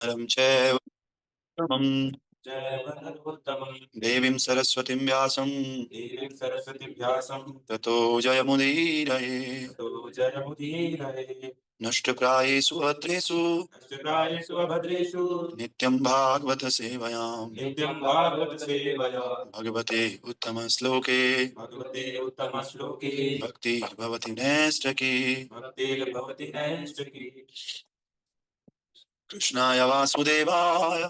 परं चैव उत्तमम् देवीं सरस्वतीं व्यासं ततो जयमुदीरये नष्टप्रायेषु अत्रेषु नित्यं भागवत सेवयाम् भगवते उत्तमश्लोके भक्तिर्भवति नैष्ठिकी कृष्णाय वासुदेवाय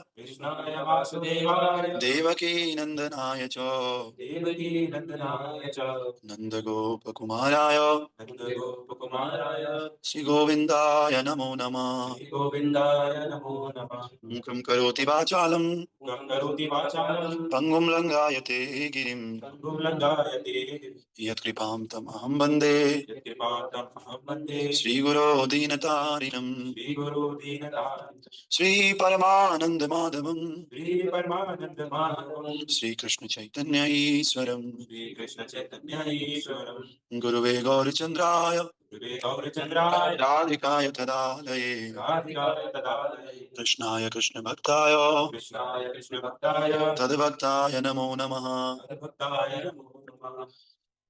देवकी नंदनाय च नंदगोपकुमाराय श्रीगोविन्दाय नमो नमः मूकं करोति वाचालं पङ्गुं लङ्घयते गिरिं यत्कृपां तमहं वन्दे श्रीगुरो दीनतारिणं श्रीपरमानन्दमाधवं श्रीकृष्ण चैतन्य ईश्वरं गुरुवे गौरचन्द्राय राधिकाय तदालये कृष्णाय कृष्णभक्ताय तद्भक्ताय नमो नमः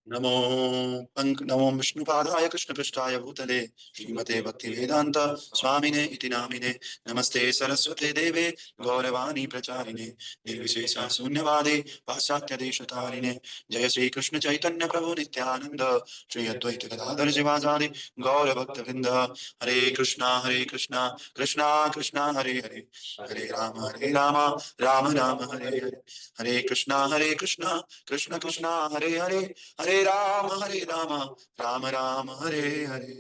नमो विष्णुपादाय कृष्णपृष्ठाय भूतले श्रीमते भक्तिवेदांत स्वामिने इति नामिने नमस्ते सरस्वते देवे गौरवाणी प्रचारिणे निर्विशेषा शून्यवादे पाश्चात्य देशतारिणे जय श्री कृष्ण चैतन्य प्रभु नित्यानंद श्री अद्वैत गदाधर शिवासादि गौर भक्तवृंद हरे कृष्णा कृष्णा कृष्णा हरे हरे हरे राम राम राम हरे हरे हरे कृष्णा कृष्णा कृष्णा हरे हरे हरे राम राम राम हरे हरे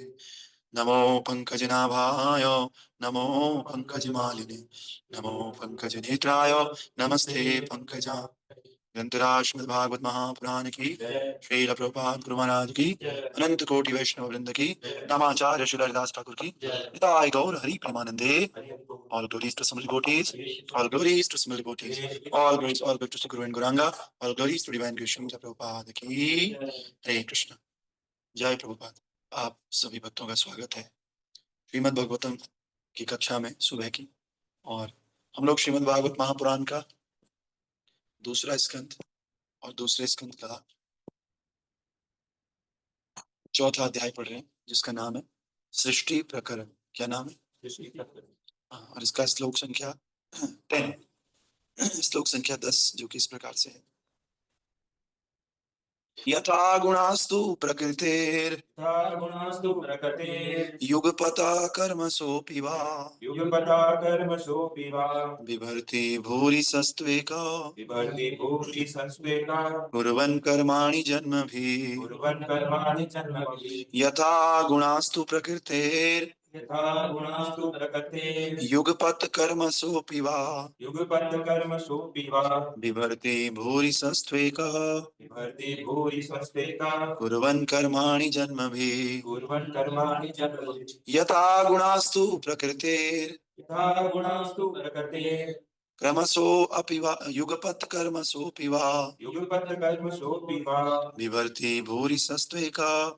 नमो पंकजनाभाय नमो पंकजमालिने नमो पंकजनेत्राय नमस्ते पंकजा ग्रंथराज महापुराण की श्रील प्रभुपाद गुरु महाराज की अनंत कोटि वैष्णव वृंद की नामाचार्य श्री हरिदास ठाकुर की निताय गौर हरि प्रेमानंदे all glories to Samil devotees, all glories to Samil devotees, all glories to Guru and Guranga, all glories to divine Krishna Prabhupada की हरे कृष्ण जय प्रभुपाद। आप सभी भक्तों का स्वागत है श्रीमद् भागवतम की कक्षा में सुबह की। और हम लोग श्रीमद् भागवत महापुराण का दूसरा स्कंद और दूसरे स्कंद का चौथा अध्याय पढ़ रहे हैं जिसका नाम है सृष्टि प्रकरण। क्या नाम है? और इसका श्लोक संख्या 10, श्लोक संख्या 10 जो कि इस प्रकार से है। यथा गुणास्तु प्रकृतेर युगपता कर्मसोऽपि वा बिभर्ति भूरि सस्त्वेका कुर्वन् कर्माणि जन्मभिः यथा गुणास्तु प्रकृतेर युगपत् कर्मसोऽपि वा बिभर्ति भूरि सस्त्वेकः कुर्वन् कर्माणि जन्मभिः यथा गुणास्तु प्रकृतेर क्रमशो अपि वा युगपत् कर्मसोऽपि वा बिभर्ति भूरि सस्त्वेकः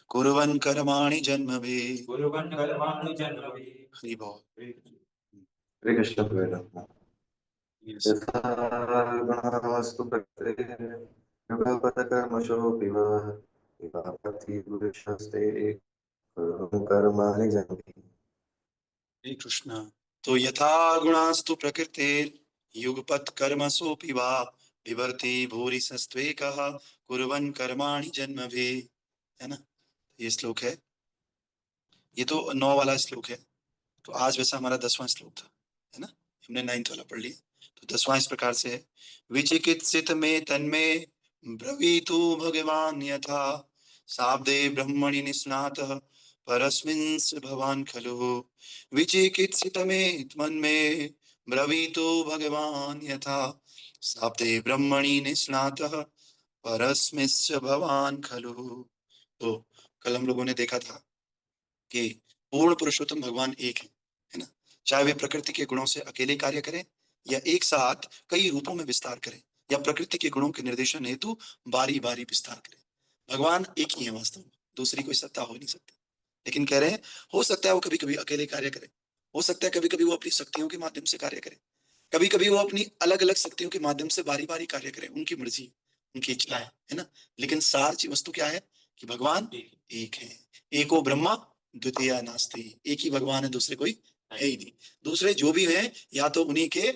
कुर्वन् कर्माणि जन्मभिः। हरि बोल। हरे कृष्ण। यथास्तु प्रकृतेः युगपत्कर्मशोऽपि वा विभाति पुरुषस्ते कर्माणि जन्मभिः। हरे कृष्ण। तो यथा गुणास्तु प्रकृतेर युगपत् कर्मसोऽपि वा विभर्ति भूरि सस्त्वेकः कुर्वन् कर्माणि जन्मभिः। है ना, ये श्लोक है। ये तो 9 वाला श्लोक है। तो आज वैसा हमारा 10वां श्लोक था, है ना। हमने 9th वाला पढ़ लिया। तो 10वां इस प्रकार से है। विचिकित्सित में तन्मे ब्रवीतु भगवान यथा शाब्दे ब्रह्मणि निष्णातः परस्मिन् स भवान् खलु। विचिकित्सित में तन्मे ब्रवीतु भगवान यथा शाब्दे ब्रह्मणि निष्णातः परस्मिन् स भवान् खलु। तो कल हम लोगों ने देखा था कि पूर्ण पुरुषोत्तम भगवान एक है ना। चाहे वे प्रकृति के गुणों से अकेले कार्य करें या एक साथ कई रूपों में विस्तार करें या प्रकृति के गुणों के निर्देशन हेतु बारी बारी विस्तार करें, भगवान एक ही है वास्तव में। दूसरी कोई सत्ता हो नहीं सकती। लेकिन कह रहे हैं हो सकता है वो कभी कभी अकेले कार्य करे, हो सकता है कभी कभी वो अपनी शक्तियों के माध्यम से कार्य करे, कभी कभी वो अपनी अलग अलग शक्तियों के माध्यम से बारी बारी कार्य करे, उनकी मर्जी, उनकी इच्छा है ना। लेकिन सार वस्तु क्या है कि भगवान एक है। एको ब्रह्मा द्वितीय नास्ति, एक ही भगवान है, दूसरे कोई है ही नहीं। दूसरे जो भी हैं या तो उन्हीं के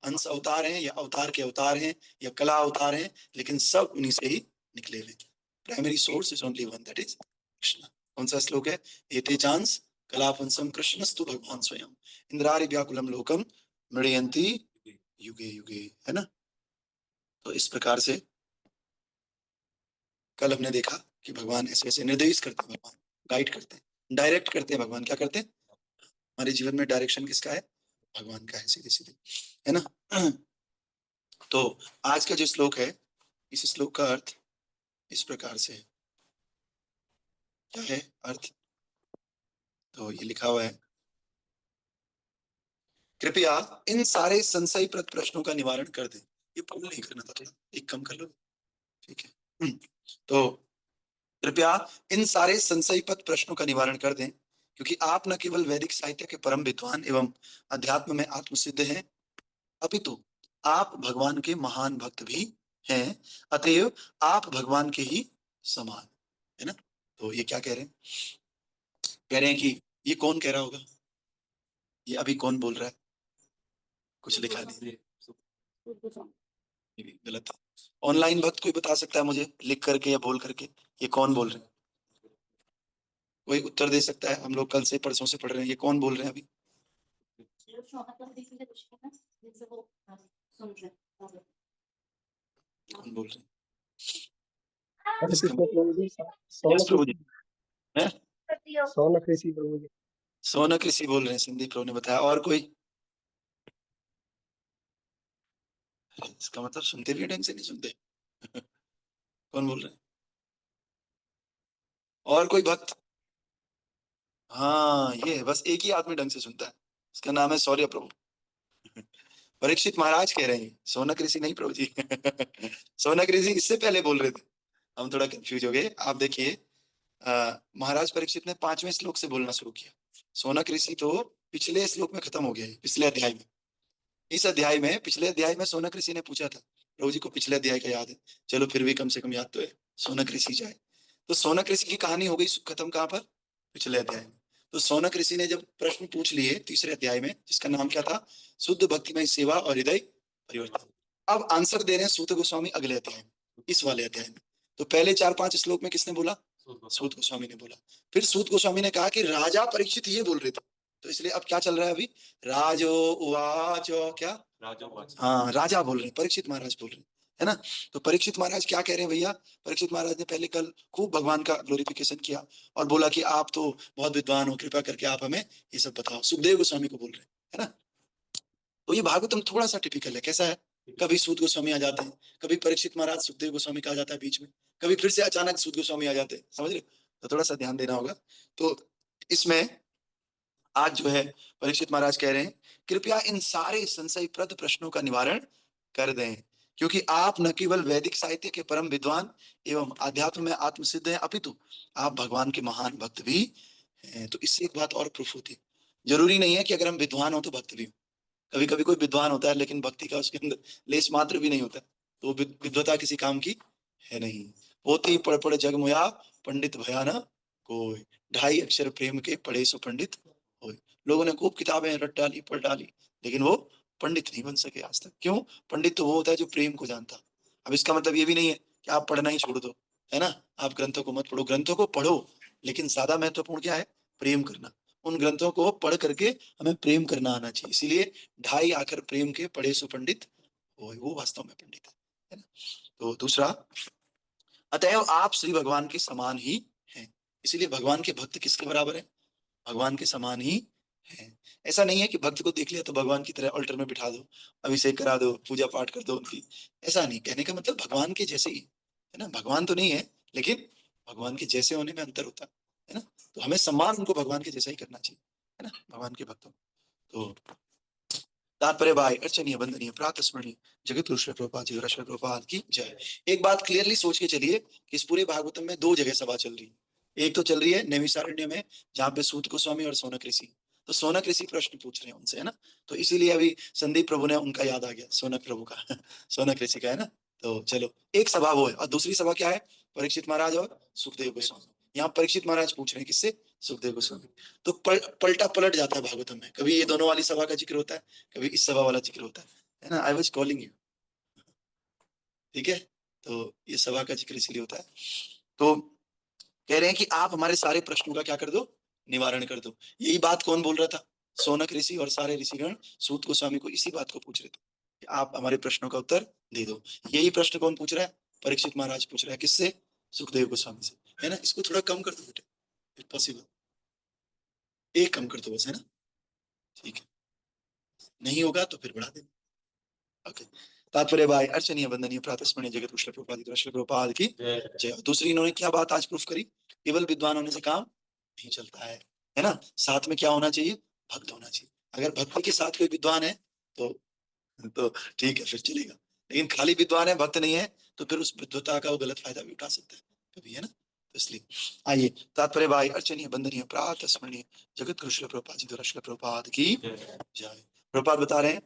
अंश अवतार हैं, या अवतार के अवतार हैं, या कला अवतार हैं, लेकिन सब उन्हीं से ही निकले हुए। Primary source is only one, that is Krishna. कौन सा श्लोक है? एते चांस कलापंसम कृष्णस्तु भगवान स्वयं इंद्रारि व्याकुलम लोकम मृडयंती युगे युगे, है ना। तो इस प्रकार से कल हमने देखा कि भगवान ऐसे ऐसे निर्देश करते हैं, भगवान गाइड करते हैं, डायरेक्ट करते हैं। भगवान क्या करते हैं? हमारे जीवन में डायरेक्शन किसका है? भगवान का है, सीधे सीधे, है ना। तो आज का जो श्लोक है, इस श्लोक का अर्थ इस प्रकार से है। क्या है अर्थ? तो ये लिखा हुआ है, कृपया इन सारे संशयप्रद प्रश्नों का निवारण कर दें। ये पूर्ण नहीं करना था, थोड़ा एक कम कर लो, ठीक है। तो कृपया इन सारे संशयप्रद प्रश्नों का निवारण कर दें, क्योंकि आप न केवल वैदिक साहित्य के परम विद्वान एवं अध्यात्म में आत्मसिद्ध हैं, अपितु आप भगवान के महान भक्त भी हैं। अतएव आप भगवान के ही समान, है ना। तो ये क्या कह रहे हैं? कह रहे हैं कि ये कौन कह रहा होगा? ये अभी कौन बोल रहा है? कुछ लिखा नहीं, ये भी गलत है। ऑनलाइन भक्त कोई बता सकता है मुझे लिख करके या बोल करके, ये कौन बोल रहे हैं? कोई उत्तर दे सकता है? हम लोग कल से परसों से पढ़ रहे हैं, ये कौन बोल रहे हैं अभी? कौन बोल रहे हैं? हरे इसका कृष्ण प्रभु जी। यस प्रभु जी है। सोनक ऋषि प्रभु जी। सोनक ऋषि बोल रहे हैं, संदीप प्रभु ने बताया। और कोई? इसका मतलब सुनते भी ढंग से नहीं सुनते। कौन बोल रहे हैं? और कोई भक्त? हाँ, ये है, बस एक ही आदमी ढंग से सुनता है, उसका नाम है शौर्य प्रभु। परीक्षित महाराज कह रहे हैं, सोनक ऋषि नहीं प्रभु जी। सोनक ऋषि इससे पहले बोल रहे थे, हम थोड़ा कंफ्यूज हो गए। आप देखिए, महाराज परीक्षित ने 5वें श्लोक से बोलना शुरू किया। सोनक ऋषि तो पिछले श्लोक में खत्म हो गया है, पिछले अध्याय में। इस अध्याय में, पिछले अध्याय में सोनक ऋषि ने पूछा था, प्रभु जी को पिछले अध्याय का याद है? चलो फिर भी कम से कम याद तो है, सोनक ऋषि जाए। तो सोनक ऋषि की कहानी हो गई खत्म कहाँ पर? पिछले अध्याय में। तो सोनक ऋषि ने जब प्रश्न पूछ लिए तीसरे अध्याय में, जिसका नाम क्या था? शुद्ध भक्तिमय सेवा और हृदय परिवर्तन। अब आंसर दे रहे हैं सूत गोस्वामी अगले अध्याय में, इस वाले अध्याय में। तो पहले 4-5 श्लोक में किसने बोला? सूत गोस्वामी ने बोला। फिर सूत गोस्वामी ने कहा कि राजा परीक्षित ये बोल रहे थे। तो इसलिए अब क्या चल रहा है अभी? राजो उवाचो, क्या? हाँ, राजा बोल रहे हैं, परीक्षित महाराज बोल रहे हैं, है ना। तो परीक्षित महाराज क्या कह रहे हैं भैया? परीक्षित महाराज ने पहले कल खूब भगवान का ग्लोरिफिकेशन किया और बोला कि आप तो बहुत विद्वान हो, कृपा करके आप हमें ये सब बताओ। सुखदेव गोस्वामी को बोल रहे हैं, है ना। तो ये भागवतम थोड़ा सा टिपिकल है। कैसा है? कभी सूत गोस्वामी आ जाते हैं, कभी परीक्षित महाराज सुखदेव गोस्वामी का आ जाता है बीच में, कभी फिर से अचानक सूत गोस्वामी आ जाते हैं, समझ रहे? तो थोड़ा सा ध्यान देना होगा। तो इसमें आज जो है परीक्षित महाराज कह रहे हैं, कृपया इन सारे संशयप्रद प्रश्नों का निवारण कर दें, क्योंकि आप न केवल वैदिक साहित्य के परम विद्वान एवं आध्यात्म में आत्मसिद्ध हैं, अपितु आप भगवान के महान भक्त भी हैं। तो इससे एक बात और प्रूफ होती है, जरूरी नहीं है कि अगर हम विद्वान हो तो भक्त भी हो। कभी कभी कोई विद्वान होता है लेकिन भक्ति का उसके अंदर लेस मात्र भी नहीं होता, तो वो विद्वता किसी काम की है नहीं। होती पढ़ पढ़ जग मुया, पंडित भया न कोई, 2.5 अक्षर प्रेम के पढ़े सो पंडित होय। लोगों ने खूब किताबें रट डाली, पढ़ डाली, लेकिन वो पंडित नहीं बन सके आज तक। क्यों? पंडित तो वो होता है जो प्रेम को जानता। अब इसका मतलब ये भी नहीं है कि आप पढ़ना ही छोड़ दो, है ना। आप ग्रंथों को मत पढ़ो, ग्रंथों को पढ़ो, लेकिन ज्यादा महत्वपूर्ण क्या है? प्रेम करना। उन ग्रंथों को पढ़ करके हमें प्रेम करना आना चाहिए। इसीलिए 2.5 आकर प्रेम के पढ़े सो पंडित वो वास्तव में पंडित है ना। तो दूसरा, अतएव आप श्री भगवान के समान ही हैं। इसीलिए भगवान के भक्त किसके बराबर है? भगवान के समान ही है। ऐसा नहीं है कि भक्त को देख लिया तो भगवान की तरह अल्टर में बिठा दो, अभिषेक करा दो, पूजा पाठ कर दो उनकी। ऐसा नहीं, कहने का मतलब भगवान के जैसे ही है ना। भगवान तो नहीं है, लेकिन भगवान के जैसे होने में अंतर होता है ना। तो हमें सम्मान उनको भगवान के जैसा ही करना चाहिए, है ना, भगवान के भक्तों। तो तात्पर्य भाई अर्चनीय वंदनीय प्रातः स्मरणीय जगत गुरु श्री प्रभुपाद जी, श्री प्रभुपाद की जय। एक बात क्लियरली सोच के चलिए कि इस पूरे भागवतम में 2 जगह सभा चल रही है। एक तो चल रही है नैमिषारण्य में, जहाँ पे सूत गोस्वामी और सौनक ऋषि, तो सौनक ऋषि प्रश्न पूछ रहे हैं उनसे, है ना। तो इसीलिए अभी संदीप प्रभु ने उनका याद आ गया, सौनक प्रभु का सौनक ऋषि का, है ना। तो चलो, एक सभा वो है, और दूसरी सभा क्या है, परीक्षित महाराज और सुखदेव गोस्वामी। यहाँ परीक्षित महाराज पूछ रहे हैं किससे, सुखदेव गोस्वामी। तो पलटा पलट जाता है भागवतम में, कभी ये दोनों वाली सभा का जिक्र होता है, कभी इस सभा वाला जिक्र होता है ना। आई वॉज कॉलिंग यू, ठीक है। तो ये सभा का जिक्र इसलिए होता है। तो कह रहे हैं कि आप हमारे सारे प्रश्नों का क्या कर दो, निवारण कर दो। यही बात कौन बोल रहा था, सौनक ऋषि और सारे ऋषिगण सूत गोस्वामी को इसी बात को पूछ रहे थे कि आप हमारे प्रश्नों का उत्तर दे दो। यही प्रश्न कौन पूछ रहा है, परीक्षित महाराज पूछ रहा है, किससे, सुखदेव गोस्वामी से, है ना। इसको थोड़ा कम कर दो बेटे, इफ पॉसिबल, एक कम कर दो बस, है ना, ठीक है। नहीं होगा तो फिर बढ़ा देना, ओके। तात्पर्य भाई अर्चनीय वंदनीय प्रातस्मरणीय जगत कुशल प्रभुपाद की जय। दूसरी इन्होंने क्या बात आज प्रूफ करी, केवल विद्वान होने से काम नहीं चलता है ना। साथ में क्या होना चाहिए, भक्त होना चाहिए। अगर भक्ति के साथ कोई विद्वान है तो ठीक है, फिर चलेगा। लेकिन खाली विद्वान है, भक्त नहीं है, तो फिर उस विद्वता का वो गलत फायदा भी उठा सकता है कभी, है ना। तो इसलिए आइए, तात्पर्य भाई अर्चनीय वंदनीय प्रातस्मरणीय जगत कुशल प्रभुपाद जी द्वारा, प्रभुपाद की जय। प्रभुपाद बता रहे हैं,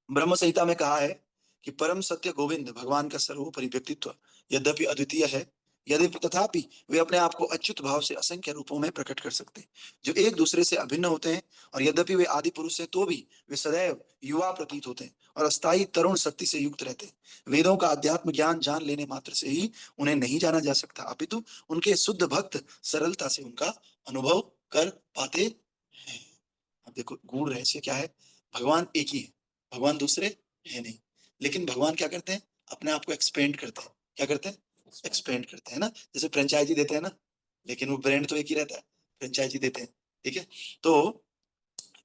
ब्रह्म संहिता में कहा है कि परम सत्य गोविंद भगवान का सर्वोपरि व्यक्तित्व यद्यपि अद्वितीय है, यद्यपि तथापि वे अपने आप को अच्युत भाव से असंख्य रूपों में प्रकट कर सकते हैं, जो एक दूसरे से अभिन्न होते हैं। और यद्यपि वे आदि पुरुष हैं, तो भी वे सदैव युवा प्रतीत होते हैं और अस्थायी तरुण शक्ति से युक्त रहते हैं। वेदों का अध्यात्म ज्ञान जान लेने मात्र से ही उन्हें नहीं जाना जा सकता, अपितु उनके शुद्ध भक्त सरलता से उनका अनुभव कर पाते हैं। अब देखो, गूढ़ रहस्य क्या है, भगवान एक ही है, भगवान दूसरे है नहीं। लेकिन भगवान क्या करते हैं, अपने आप को एक्सपेंड करते हैं। क्या करते हैं, एक्सपेंड करते हैं ना। जैसे फ्रेंचाइजी देते हैं ना, लेकिन वो ब्रांड तो एक ही रहता है, फ्रेंचाइजी देते हैं, ठीक है। तो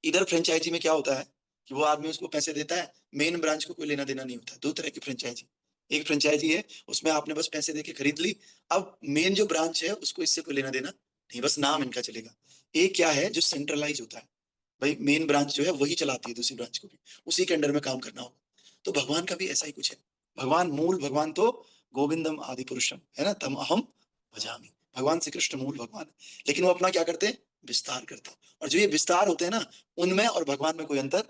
इधर फ्रेंचाइजी में क्या होता है कि वो आदमी उसको पैसे देता है, मेन ब्रांच को कोई लेना देना नहीं होता। दो तरह की फ्रेंचाइजी, एक फ्रेंचाइजी है उसमें आपने बस पैसे देके खरीद ली, अब मेन जो ब्रांच है उसको इससे कोई लेना देना नहीं, बस नाम इनका चलेगा। एक क्या है जो सेंट्रलाइज होता है, भाई मेन ब्रांच जो है वही चलाती है दूसरी ब्रांच को भी, उसी के अंडर में काम करना होगा। तो भगवान का भी ऐसा ही कुछ है। भगवान मूल भगवान तो गोविंदम आदि पुरुषम, है ना, तम अहम भजामि। भगवान श्री कृष्ण मूल भगवान है, लेकिन वो अपना क्या करते हैं, विस्तार करते हैं। और जो ये विस्तार होते हैं ना, उनमें और भगवान में कोई अंतर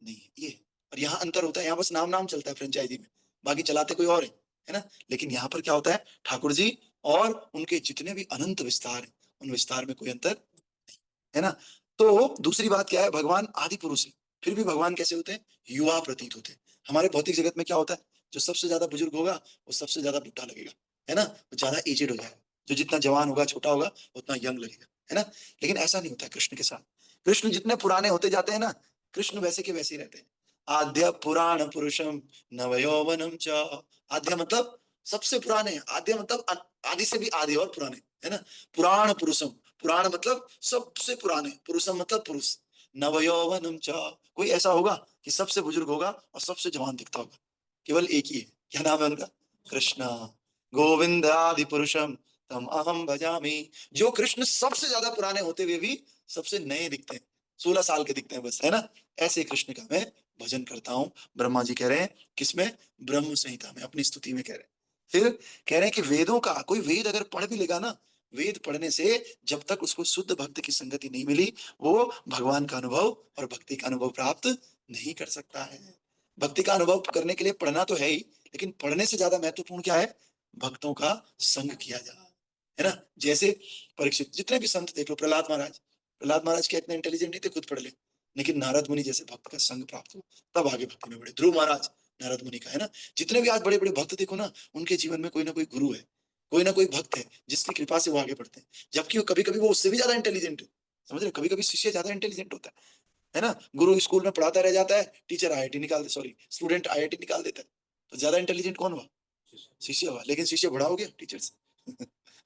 नहीं है ये। और यहाँ अंतर होता है, यहाँ बस नाम नाम चलता है फ्रेंचाइजी में, बाकी चलाते कोई और है ना। लेकिन यहाँ पर क्या होता है, ठाकुर जी और उनके जितने भी अनंत विस्तार है, उन विस्तार में कोई अंतर, है ना। तो दूसरी बात क्या है, भगवान आदि पुरुष है, फिर भी भगवान कैसे होते हैं, युवा प्रतीत होते हैं। हमारे भौतिक जगत में क्या होता है, जो सबसे ज्यादा बुजुर्ग होगा वो सबसे ज्यादा बुढ़ा लगेगा, है ना, वो ज्यादा एजेड हो जाएगा। जो जितना जवान होगा छोटा होगा उतना यंग लगेगा, है ना। लेकिन ऐसा नहीं होता है कृष्ण के साथ। कृष्ण जितने पुराने होते जाते हैं ना, कृष्ण वैसे के वैसे ही रहते हैं। आद्य पुराण पुरुषम नवयौवनम च। आद्य मतलब सबसे पुराने, आद्य मतलब आदि से भी आदि और पुराने, है ना। पुराण पुरुषम, पुराण मतलब सबसे पुराने, पुरुषम मतलब पुरुष, नवयौवनम च। कोई ऐसा होगा कि सबसे बुजुर्ग होगा और सबसे जवान दिखता होगा, केवल एक ही है। क्या नाम है उनका, कृष्ण गोविंद आदि पुरुषम तम अहम भजामि। जो कृष्ण सबसे ज्यादा पुराने होते हुए भी सबसे नए दिखते हैं, 16 साल के दिखते हैं बस, है ना। ऐसे कृष्ण का मैं भजन करता हूँ। ब्रह्मा जी कह रहे हैं किसमें, ब्रह्म संहिता में अपनी स्तुति में कह रहे हैं। फिर कह रहे हैं कि वेदों का कोई वेद अगर पढ़ भी लेगा ना, वेद पढ़ने से जब तक उसको शुद्ध भक्त की संगति नहीं मिली, वो भगवान का अनुभव और भक्ति का अनुभव प्राप्त नहीं कर सकता है। भक्ति का अनुभव करने के लिए पढ़ना तो है ही, लेकिन पढ़ने से ज्यादा महत्वपूर्ण क्या है, भक्तों का संग किया जाए, है ना। जैसे परीक्षित, जितने भी संत देख लो, प्रहलाद महाराज क्या इतने इंटेलिजेंट नहीं थे, खुद पढ़ ले, लेकिन नारद मुनि जैसे भक्त का संग प्राप्त हो तब आगे भक्ति में बढ़े। ध्रुव महाराज नारद मुनि का, है ना। जितने भी आज बड़े बड़े भक्त देखो ना, उनके जीवन में कोई ना कोई गुरु है, कोई ना कोई भक्त है जिसकी कृपा से वो आगे बढ़ते हैं। जबकि वो कभी कभी वो उससे भी ज्यादा इंटेलिजेंट है, समझ रहे, कभी कभी शिष्य ज्यादा इंटेलिजेंट होता है ना। गुरु स्कूल में पढ़ाता रह जाता है, टीचर आईआईटी निकाल दे, सॉरी स्टूडेंट आईआईटी निकाल देता है, तो ज्यादा इंटेलिजेंट कौन हुआ, शिष्य हुआ। लेकिन शिष्य बड़ा हो गया टीचर से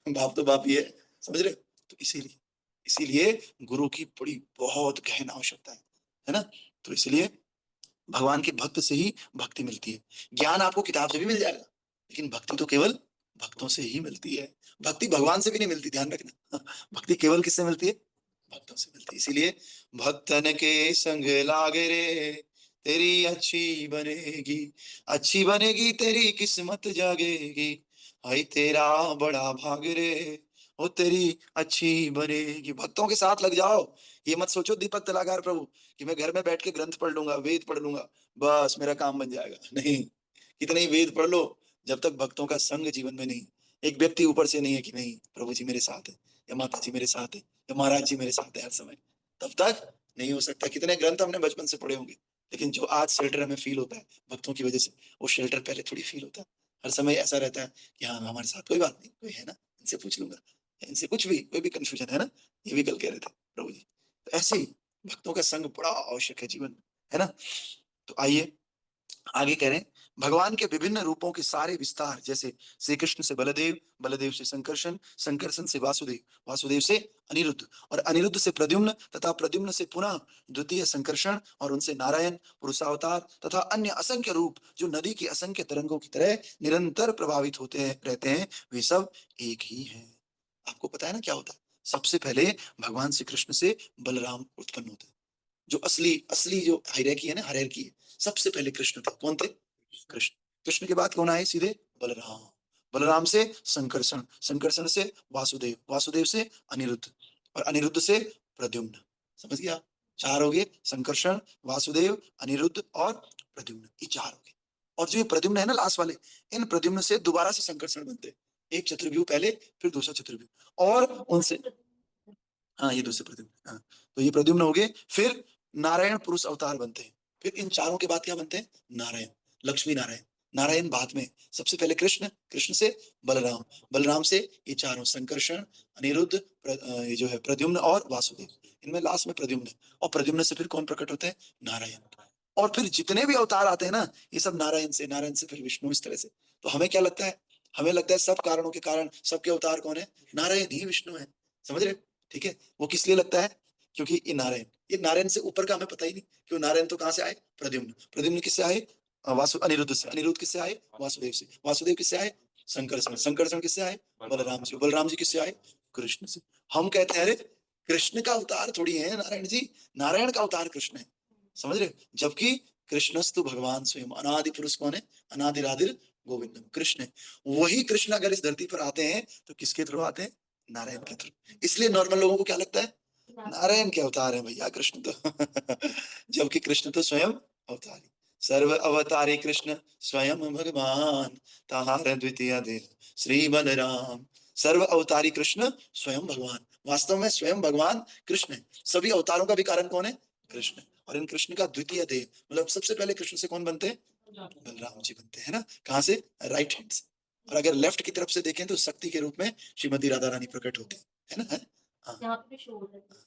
बाप तो बाप ही है, समझ रहे। तो इसीलिए इसीलिए गुरु की बड़ी बहुत गहन आवश्यकता है ना। तो इसलिए भगवान के भक्त से ही भक्ति मिलती है। ज्ञान आपको किताब से भी मिल जाएगा, लेकिन भक्ति तो केवल भक्तों से ही मिलती है। भक्ति भगवान से भी नहीं मिलती, ध्यान रखना। भक्ति केवल किससे मिलती है, भक्तों से मिलती है। इसीलिए भक्तन के संग लागे रे, तेरी अच्छी बनेगी तेरी किस्मत जागेगी, भाई तेरा बड़ा भाग रे, हो तेरी अच्छी बनेगी। भक्तों के साथ लग जाओ। ये मत सोचो दीपक तलागार प्रभु कि मैं घर में बैठ के ग्रंथ पढ़ लूंगा, वेद पढ़ लूंगा, बस मेरा काम बन जाएगा। नहीं, कितने ही वेद पढ़ लो, जब तक भक्तों का संग जीवन में नहीं, एक व्यक्ति ऊपर से नहीं है कि नहीं प्रभु जी मेरे साथ है, या माता जी मेरे साथ है, या महाराज जी मेरे साथ है हर समय, तब तक नहीं हो सकता। कितने ग्रंथ हमने बचपन से पढ़े होंगे, लेकिन जो आज शेल्टर हमें फील होता है भक्तों की वजह से, वो शेल्टर पहले थोड़ी फील होता है। हर समय ऐसा रहता है कि हाँ हमारे साथ कोई बात नहीं, कोई है ना, इनसे पूछ लूंगा, इनसे कुछ भी कोई भी कंफ्यूजन है ना, ये भी कल कह रहे थे प्रभु जी। तो ऐसे ही भक्तों का संग बड़ा आवश्यक है जीवन में, है ना। तो आइए आगे कह रहे हैं, भगवान के विभिन्न रूपों के सारे विस्तार, जैसे श्री कृष्ण से बलदेव, बलदेव से संकर्षण, संकर्षण से वासुदेव, वासुदेव से अनिरुद्ध, और अनिरुद्ध से प्रद्युम्न, तथा प्रद्युम्न से पुनः द्वितीय संकर्षण, और उनसे नारायण, पुरुषावतार तथा अन्य असंख्य रूप जो नदी की असंख्य तरंगों की तरह निरंतर प्रभावित होते हैं रहते हैं, वे सब एक ही हैं। आपको पता है ना क्या होता है? सबसे पहले भगवान श्री कृष्ण से बलराम उत्पन्न होते हैं। जो असली असली जो हायरार्की है ना, हायरार्की है, सबसे पहले कृष्ण थे। कौन थे? कृष्ण। कृष्ण के बाद कौन आए? सीधे बलराम। बलराम से संकर्षण, संकर्षण से वासुदेव, वासुदेव से अनिरुद्ध, और अनिरुद्ध से प्रद्युम्न। समझ गया? चार हो गए, संकर्षण, वासुदेव, अनिरुद्ध और प्रद्युम्न, ये चार हो गए। और जो ये प्रद्युम्न है ना लास्ट वाले, इन प्रद्युम्न से दोबारा से संकर्षण बनते हैं। एक चतुर्व्यूह पहले, फिर दूसरा चतुर्व्यूह, और उनसे, हाँ ये दूसरे प्रद्युम्न, हाँ। तो ये प्रद्युम्न हो गए, फिर नारायण पुरुष अवतार बनते हैं। फिर इन चारों के बाद क्या बनते हैं? नारायण, लक्ष्मी नारायण। नारायण बाद में, सबसे पहले कृष्ण, कृष्ण से बलराम, बलराम से ये चारों, संकर्षण, अनिरुद्ध, ये जो है प्रद्युम्न और वासुदेव, इनमें लास्ट में प्रद्युम्न है। और प्रद्युम्न से फिर कौन प्रकट होते हैं? नारायण। और फिर जितने भी अवतार आते हैं ना, ये सब नारायण से, नारायण से फिर विष्णु, इस तरह से। तो हमें क्या लगता है? हमें लगता है सब कारणों के कारण सबके अवतार कौन है? नारायण ही विष्णु है। समझ रहे? ठीक है। वो किस लिए लगता है? क्योंकि ये नारायण से ऊपर का हमें पता ही नहीं। क्यों? नारायण तो कहां से आए? प्रद्युम्न। प्रद्युम्न किससे आए? वासु अनिरुद्ध से। अनिरुद्ध किससे आए? वासुदेव से। वासुदेव किससे आए? संकर्षण। संकर्षण किससे आए? बलराम से। बलराम जी किससे आए? कृष्ण से। हम कहते हैं अरे कृष्ण का अवतार थोड़ी है नारायण जी, नारायण का अवतार कृष्ण है। समझ रहे? जबकि कृष्णस्तु भगवान स्वयं, अनादि पुरुष कौन है? अनादिरादिर गोविंदम, कृष्ण है। वही कृष्ण अगर इस धरती पर आते हैं तो किसके थ्रू आते हैं? नारायण के थ्रू। इसलिए नॉर्मल लोगों को क्या लगता है? नारायण के अवतार है भैया कृष्ण तो। जबकि कृष्ण तो स्वयं अवतारी, सर्व अवतारी कृष्ण स्वयं भगवान, ताहार द्वितीय देव श्री बलराम। सर्व अवतारी कृष्ण स्वयं भगवान, वास्तव में स्वयं भगवान कृष्ण है। सभी अवतारों का भी कारण कौन है? कृष्ण। और इन कृष्ण का द्वितीय देव, मतलब सबसे पहले कृष्ण से कौन बनते हैं? बलराम जी बनते हैं ना। कहां से? राइट हैंड से। और अगर लेफ्ट की तरफ से देखें तो शक्ति के रूप में श्रीमती राधा रानी प्रकट होते हैं, है ना? है? हाँ,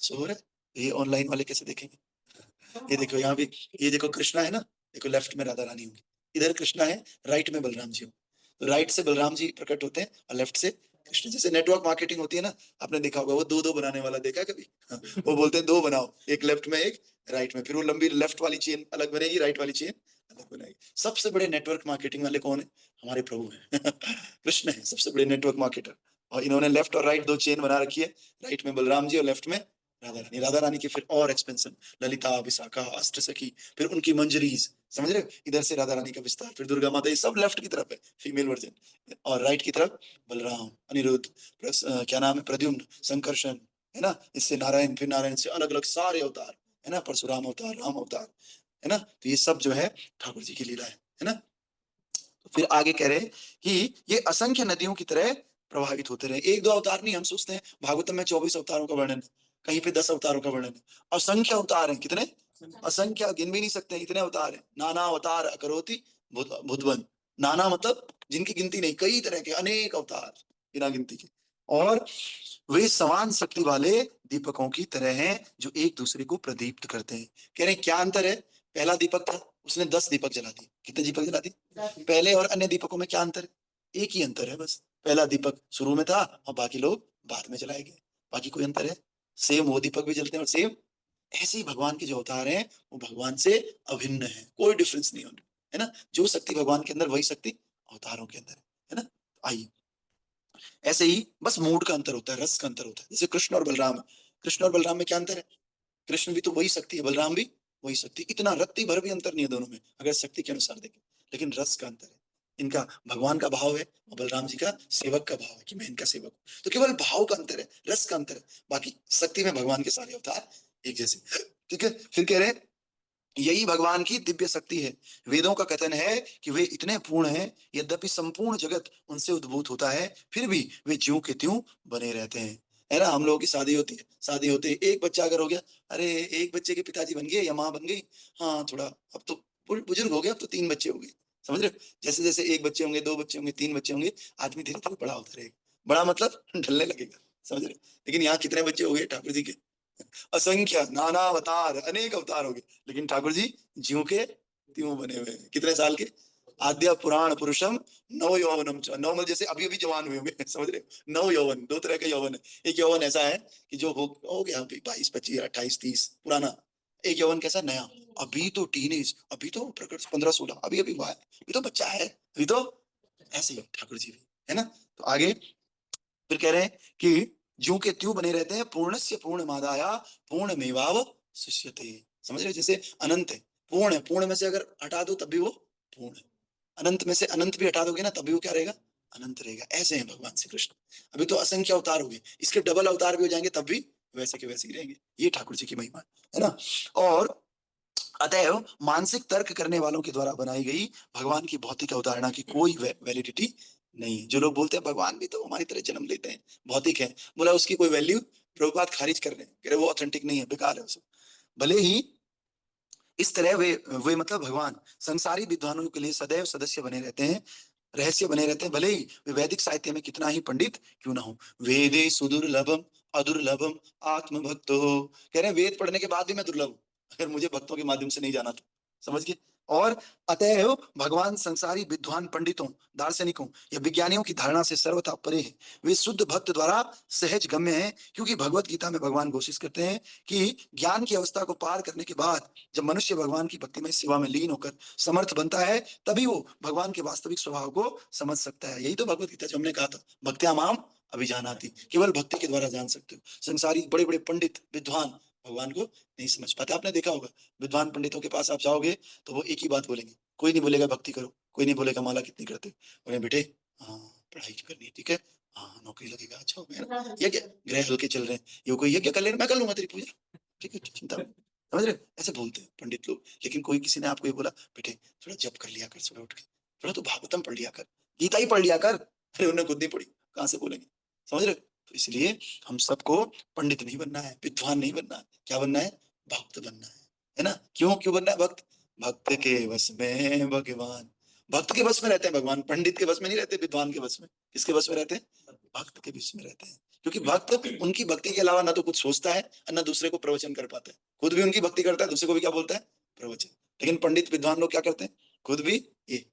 शोर है। ये ऑनलाइन वाले कैसे देखेंगे? ये देखो यहाँ भी, ये देखो कृष्णा है ना, देखो लेफ्ट में राधा रानी होंगी, इधर कृष्णा है, राइट में बलराम जी होंगे। तो राइट से बलराम जी प्रकट होते हैं और लेफ्ट से कृष्ण। जैसे नेटवर्क मार्केटिंग होती है ना, आपने देखा होगा, वो दो दो बनाने वाला देखा है कभी? हाँ, वो बोलते हैं दो बनाओ, एक लेफ्ट में एक राइट में, फिर वो लंबी लेफ्ट वाली चेन अलग बनेगी, राइट वाली चेन अलग बनेगी। सबसे बड़े नेटवर्क मार्केटिंग वाले कौन है? हमारे प्रभु है। कृष्ण है सबसे बड़े नेटवर्क मार्केटर। और इन्होंने लेफ्ट और राइट दो चेन बना रखी है, राइट में बलराम जी और लेफ्ट में राधा रानी। राधा रानी की फिर और एक्सपेंशन, ललिता, विशाखा, अष्ट सखी, फिर उनकी मंजरीज। समझ रहे हो? इधर से राधा रानी का विस्तार, फिर दुर्गा माता, ये सब लेफ्ट की तरफ है, फीमेल वर्जन। और राइट की तरफ बलराम, अनिरुद्ध, क्या नाम है, प्रद्युम्न, संकर्षण, है ना। इससे नारायण, फिर नारायण से अलग अलग सारे अवतार, है ना, परशुराम अवतार, राम अवतार, है ना। तो ये सब जो है ठाकुर जी की लीला है ना। तो फिर आगे कह रहे हैं कि ये असंख्य नदियों की तरह प्रभावित होते रहे। एक दो अवतार नहीं, हम सोचते हैं भागवतम में 24 अवतारों का वर्णन है, कहीं पे 10 अवतारों का वर्णन है। असंख्य अवतार हैं। कितने? असंख्य, गिन भी नहीं सकते, इतने अवतार हैं। नाना अवतार अकरोति भुजबन। नाना मतलब जिनकी गिनती नहीं, कई तरह के अनेक अवतार बिना गिनती के। और वे समान शक्ति वाले दीपकों की तरह हैं जो एक दूसरे को प्रदीप्त करते हैं। कह रहे हैं क्या अंतर है? पहला दीपक था, उसने 10 दीपक जला दिए। कितने दीपक जला दिए? पहले और अन्य दीपकों में क्या अंतर है? एक ही अंतर है बस, पहला दीपक शुरू में था और बाकी लोग बाद में जलाए गए। बाकी कोई अंतर है? सेम वो दीपक भी जलते हैं, और सेम ऐसे ही भगवान के जो अवतार हैं वो भगवान से अभिन्न है, कोई डिफरेंस नहीं उनमें, है ना। जो शक्ति भगवान के अंदर, वही शक्ति अवतारों के अंदर है ना। आइए, ऐसे ही बस मूड का अंतर होता है, रस का अंतर होता है। जैसे कृष्ण और बलराम, कृष्ण और बलराम में क्या अंतर है? कृष्ण भी तो वही शक्ति है, बलराम भी वही शक्ति। इतना रत्ती भर भी अंतर नहीं है दोनों में, अगर शक्ति के अनुसार देखें, लेकिन रस का अंतर है। इनका भगवान का भाव है और बलराम जी का सेवक का भाव है कि मैं इनका सेवक हूं। तो केवल भाव का अंतर है, रस का अंतर है, बाकी शक्ति में भगवान के सारे अवतार एक जैसे। ठीक है, फिर कह रहे हैं यही भगवान की दिव्य शक्ति है। वेदों का कथन है कि वे इतने पूर्ण हैं, यद्यपि संपूर्ण जगत उनसे उद्भूत होता है, फिर भी वे ज्यों के त्यों बने रहते हैं। है ना, हम लोगों की शादी होती है, शादी होते ही एक बच्चा अगर हो गया, अरे एक बच्चे के पिताजी बन गए या माँ बन गई, हाँ थोड़ा अब तो बुजुर्ग हो गया, अब तो 3 बच्चे हो गए। समझ रहे हो? जैसे जैसे एक बच्चे होंगे, 2 बच्चे होंगे, 3 बच्चे होंगे, आदमी धीरे धीरे बड़ा होता रहेगा। बड़ा मतलब ढलने लगेगा। समझ रहे हो? लेकिन यहाँ कितने बच्चे हो गए ठाकुर जी के? असंख्य, नाना अवतार, अनेक अवतार हो गए, लेकिन ठाकुर जी ज्यों के त्यों बने हुए हैं। कितने साल के? आद्य पुराण पुरुषम नव यौवनम च, नव मतलब जैसे अभी अभी जवान हुए होंगे। समझ रहे हो? नव यौवन, 2 तरह का यौवन है। एक यौवन ऐसा है कि जो हो गया 22 25 28 30 पुराना। एक यौवन कैसा? नया, अभी तो टीनेज, अभी तो प्रकट 15 16 अभी अभी हुआ है, अभी तो बच्चा है, अभी तो ऐसे ही ठाकुर जी भी है ना। तो आगे फिर कह रहे हैं कि ज्यों के त्यों बने रहते हैं, पूर्णस्य पूर्णमादाय पूर्णमेवाव शिष्यते। समझ रहे हो? जैसे अनंत है, पूर्ण है, पूर्ण में से अगर हटा दो तब भी वो पूर्ण है, अनंत में से अनंत भी हटा दोगे ना तब भी वो क्या रहेगा? अनंत रहेगा। ऐसे हैं भगवान श्री कृष्ण। अभी तो असंख्य अवतार हो गए, इसके डबल अवतार भी हो जाएंगे तब भी वैसे के वैसे ही रहेंगे। ये ठाकुर जी की महिमा है ना। और अतएव मानसिक तर्क करने वालों के द्वारा बनाई गई भगवान की भौतिक अवधारणा की कोई वैलिडिटी नहीं है। जो लोग बोलते हैं भगवान भी तो हमारी तरह जन्म लेते हैं, भौतिक है, बोला उसकी कोई वैल्यू, प्रभुपाद खारिज कर रहे हैं, कह रहे वो ऑथेंटिक नहीं है, बेकार है वो सब। भले ही इस तरह वे मतलब भगवान संसारी विद्वानों के लिए सदैव सदस्य बने रहते हैं, रहस्य बने रहते हैं, भले ही वे वैदिक साहित्य में कितना ही पंडित क्यों ना हो। वेदे सुदुर्लभम अदुर्लभम आत्म भक्तो, कह रहे हैं वेद पढ़ने के बाद भी मैं दुर्लभ हूं अगर मुझे भक्तों के माध्यम से नहीं जाना तो। समझ गए? और अतएव भगवान संसारी विद्वान पंडितों, दार्शनिकों या विज्ञानियों की धारणा से सर्वथा परे है। वे शुद्ध भक्त द्वारा सहज गम्य है, क्योंकि भगवत गीता में भगवान घोषित करते हैं कि ज्ञान की अवस्था को पार करने के बाद जब मनुष्य भगवान की भक्तिमय सेवा में लीन होकर समर्थ बनता है, तभी वो भगवान के वास्तविक स्वभाव को समझ सकता है। यही तो भगवत गीता जो हमने कहा था, भक्त्या माम अभिजानाति, केवल भक्ति के द्वारा जान सकते हो। संसारी बड़े बड़े पंडित विद्वान भगवान को नहीं समझ पाते। आपने देखा होगा विद्वान पंडितों के पास आप जाओगे तो वो एक ही बात बोलेंगे, कोई नहीं बोलेगा भक्ति करो, कोई नहीं बोलेगा माला कितनी करते हो, बोले बेटे हाँ पढ़ाई करनी है, ठीक है, हाँ नौकरी लगेगा, अच्छा हो गया, ये क्या ग्रह हल्के चल रहे हैं, ये कोई यज्ञ कर लेना, मैं कर लूंगा तेरी पूजा, ठीक है चिंता मत। समझ रहे? ऐसे बोलते हैं पंडित लोग। लेकिन कोई किसी ने आपको ये बोला बेटे थोड़ा जप कर लिया कर सुबह उठ के, थोड़ा तो भागवतम पढ़ लिया कर, गीता ही पढ़ लिया कर, अरे उन्होंने खुद नहीं पढ़ी, कहाँ से बोलेंगे? समझ रहे? तो इसलिए हम सबको पंडित नहीं बनना है, विद्वान नहीं बनना है, क्या बनना है? भक्त बनना है ना। क्यों क्यों बनना है भक्त? भक्त के वश में भगवान, भक्त के वश में रहते हैं भगवान, पंडित के वश में नहीं रहते, विद्वान के वश में। किसके वश में रहते हैं? भक्त के वश में रहते हैं। क्योंकि भक्त उनकी भक्ति के अलावा ना तो कुछ सोचता है और ना दूसरे को प्रवचन कर पाता है, खुद भी उनकी भक्ति करता है, दूसरे को भी क्या बोलता है? प्रवचन। लेकिन पंडित विद्वान लोग क्या करते हैं? खुद भी ये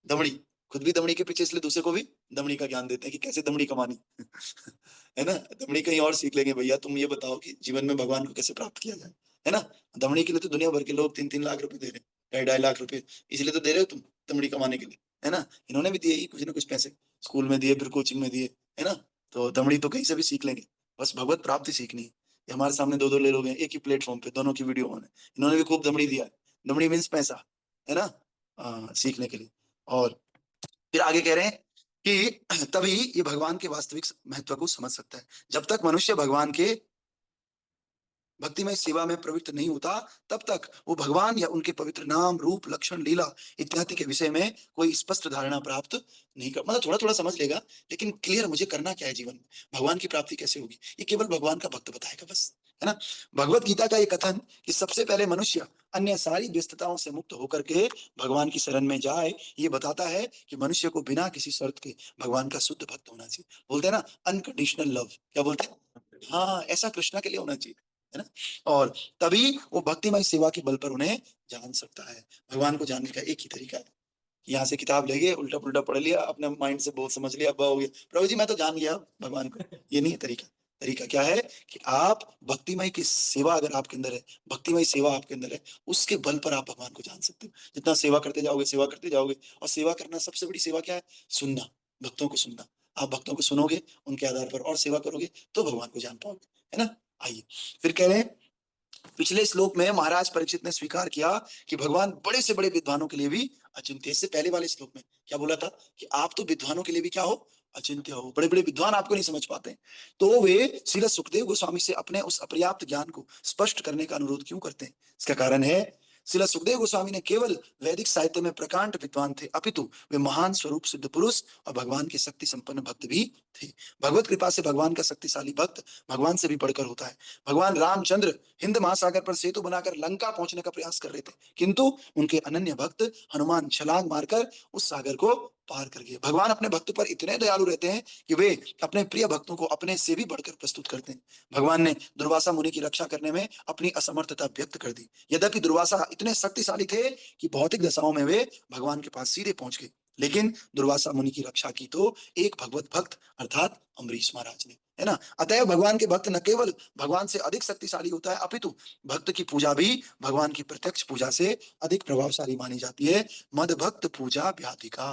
दमड़ी, खुद भी दमड़ी के पीछे, इसलिए दूसरे को भी दमड़ी का ज्ञान देते हैं कि कैसे दमड़ी कमानी। है ना, दमड़ी कहीं और सीख लेंगे, भैया तुम ये बताओ कि जीवन में भगवान को कैसे प्राप्त किया जाए। है ना, दमड़ी के लिए तो दुनिया भर के लोग 3-3 लाख रुपए दे रहे हैं, 2.5 लाख रुपए, इसलिए तो दे रहे हो तुम दमड़ी कमाने के लिए। है ना, इन्होंने भी दिए ही कुछ ना कुछ पैसे, स्कूल में दिए, फिर कोचिंग में दिए, है ना। तो दमड़ी तो कहीं से भी सीख लेंगे, बस भगवत प्राप्ति सीखनी है। ये हमारे सामने 2-2 ले लोग हैं एक ही प्लेटफॉर्म पे, दोनों की वीडियो ऑन है, इन्होंने भी खूब दमड़ी दिया है। दमड़ी मीन्स पैसा, है ना, सीखने के लिए। और फिर आगे कह रहे हैं कि तभी ये भगवान के वास्तविक महत्व को समझ सकता है। जब तक मनुष्य भगवान के भक्तिमय सेवा में प्रवृत्त नहीं होता, तब तक वो भगवान या उनके पवित्र नाम रूप लक्षण लीला इत्यादि के विषय में कोई स्पष्ट धारणा प्राप्त नहीं कर, मतलब थोड़ा थोड़ा समझ लेगा, लेकिन क्लियर मुझे करना क्या है जीवन में, भगवान की प्राप्ति कैसे होगी, ये केवल भगवान का भक्त बताएगा बस। है ना, भगवत गीता का ये कथन कि सबसे पहले मनुष्य अन्य सारी व्यस्तताओं से मुक्त होकर के भगवान की शरण में जाए, ये बताता है कि मनुष्य को बिना किसी शर्त के भगवान का शुद्ध भक्त होना चाहिए। बोलते हैं ना अनकंडीशनल लव, क्या बोलते हैं? हाँ, ऐसा कृष्णा के लिए होना चाहिए। है ना, और तभी वो भक्तिमय सेवा के बल पर उन्हें जान सकता है। भगवान को जानने का एक ही तरीका है, यहाँ से किताब ले गए, उल्टा पुल्टा पढ़ लिया, अपने माइंड से बहुत समझ लिया, हो गया प्रभु जी मैं तो जान गया भगवान को। ये नहीं है तरीका। तरीका क्या है कि आप भक्तिमय की सेवा अगर आपके अंदर है, भक्तिमय सेवा आपके अंदर है, उसके बल पर आप भगवान को जान सकते हो। जितना सेवा करते जाओगे, सेवा करते जाओगे, और सेवा करना सबसे बड़ी सेवा क्या है? सुनना, भक्तों को सुनना। आप भक्तों को सुनोगे, उनके आधार पर और सेवा करोगे तो भगवान को जान पाओगे। है ना। आइए फिर कह रहे हैं, पिछले श्लोक में महाराज परीक्षित ने स्वीकार किया कि भगवान बड़े से बड़े विद्वानों के लिए भी अचिंत्य। इससे पहले वाले श्लोक में क्या बोला था कि आप तो विद्वानों के लिए भी क्या हो, अचिंत्य हो। बड़े बड़े विद्वान आपको नहीं समझ पाते, तो वे श्रील सुखदेव गोस्वामी से अपने उस अपर्याप्त ज्ञान को स्पष्ट करने का अनुरोध क्यों करते हैं? इसका कारण है श्रील सुखदेव गोस्वामी ने केवल वैदिक साहित्य में प्रकांड विद्वान थे, अपितु वे महान स्वरूप सिद्ध पुरुष और भगवान के शक्ति संपन्न भक्त भी थे। भगवत कृपा से भगवान का शक्तिशाली भक्त भगवान से भी बढ़कर होता है। भगवान रामचंद्र हिंद महासागर पर सेतु बनाकर लंका पहुंचने का प्रयास कर रहे थे, किंतु उनके अनन्य भक्त हनुमान छलांग मारकर उस सागर को पार कर गए। भगवान अपने भक्त पर इतने दयालु रहते हैं कि वे अपने प्रिय भक्तों को अपने से भी बढ़कर प्रस्तुत करते हैं। भगवान ने दुर्वासा मुनि की रक्षा करने में अपनी असमर्थता व्यक्त कर दी। यद्यपि दुर्वासा इतने शक्तिशाली थे कि भौतिक दशाओं में वे भगवान के पास सीधे पहुंच गए, लेकिन दुर्वासा मुनि की रक्षा की तो एक भगवत भक्त अर्थात अम्बरीश महाराज ने, है ना। अतएव भगवान के भक्त न केवल भगवान से अधिक शक्तिशाली होता है, अपितु भक्त की पूजा भी भगवान की प्रत्यक्ष पूजा से अधिक प्रभावशाली मानी जाती है। मद भक्त पूजा व्याधिका।